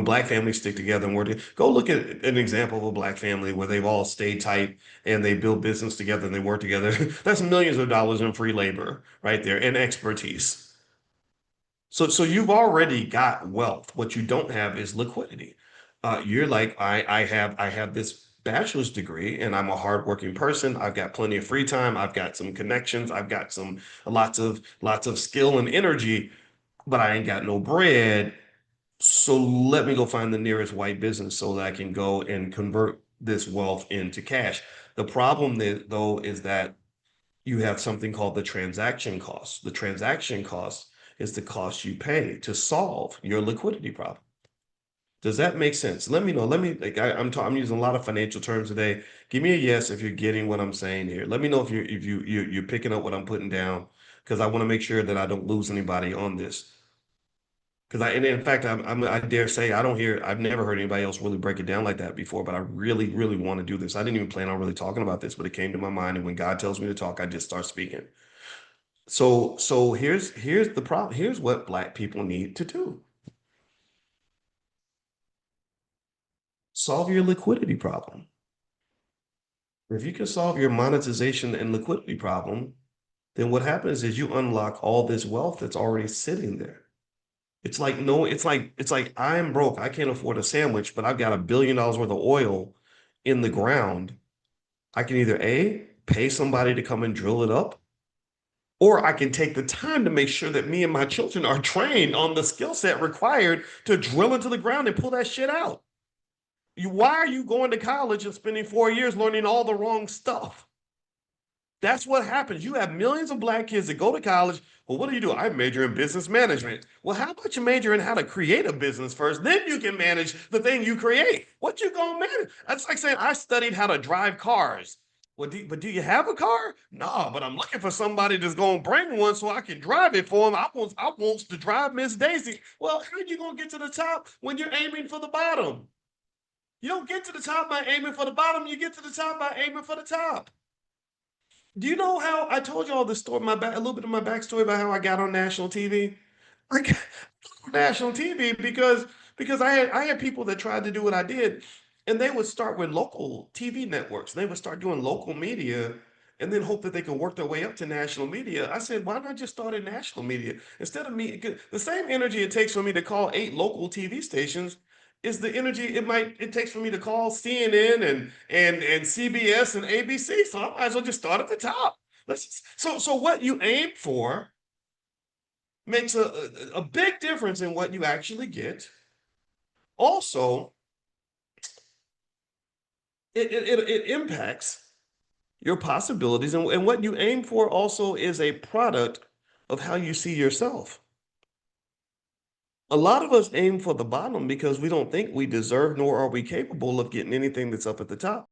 black families stick together and work. Go look at an example of a black family where they've all stayed tight and they build business together and they work together. That's millions of dollars in free labor right there and expertise. So you've already got wealth. What you don't have is liquidity. You're like, I have this bachelor's degree and I'm a hardworking person. I've got plenty of free time. I've got some connections. I've got some lots of skill and energy, but I ain't got no bread. So let me go find the nearest white business so that I can go and convert this wealth into cash. The problem though is that you have something called the transaction cost. The transaction cost is the cost you pay to solve your liquidity problem. Does that make sense? Let me know. Let me like I'm using a lot of financial terms today. Give me a yes if you're getting what I'm saying here. Let me know if you're picking up what I'm putting down because I want to make sure that I don't lose anybody on this. Because and in fact, I dare say I've never heard anybody else really break it down like that before, but I really, really want to do this. I didn't even plan on really talking about this, but it came to my mind. And when God tells me to talk, I just start speaking. So here's the problem. Here's what Black people need to do. Solve your liquidity problem. If you can solve your monetization and liquidity problem, then what happens is you unlock all this wealth that's already sitting there. It's like no, it's like I'm broke. I can't afford a sandwich, but I've got $1 billion worth of oil in the ground. I can either A, pay somebody to come and drill it up, or I can take the time to make sure that me and my children are trained on the skill set required to drill into the ground and pull that shit out. Why are you going to college and spending 4 years learning all the wrong stuff? That's what happens. You have millions of black kids that go to college. Well, what do? I major in business management. Well, how about you major in how to create a business first? Then you can manage the thing you create. What you gonna manage? That's like saying I studied how to drive cars. Well, but do you have a car? No, but I'm looking for somebody that's gonna bring one so I can drive it for them. I want to drive Miss Daisy. Well, how are you gonna get to the top when you're aiming for the bottom? You don't get to the top by aiming for the bottom. You get to the top by aiming for the top. Do you know how I told you all this story, a little bit of my backstory about how I got on national TV? I got on national TV because I had people that tried to do what I did, and they would start with local TV networks. They would start doing local media and then hope that they could work their way up to national media. I said, why not just start in national media instead of me? The same energy it takes for me to call 8 local TV stations is the energy it takes for me to call CNN and CBS and ABC. So I might as well just start at the top. So what you aim for makes a big difference in what you actually get. Also, it impacts your possibilities, and what you aim for also is a product of how you see yourself. A lot of us aim for the bottom because we don't think we deserve nor are we capable of getting anything that's up at the top.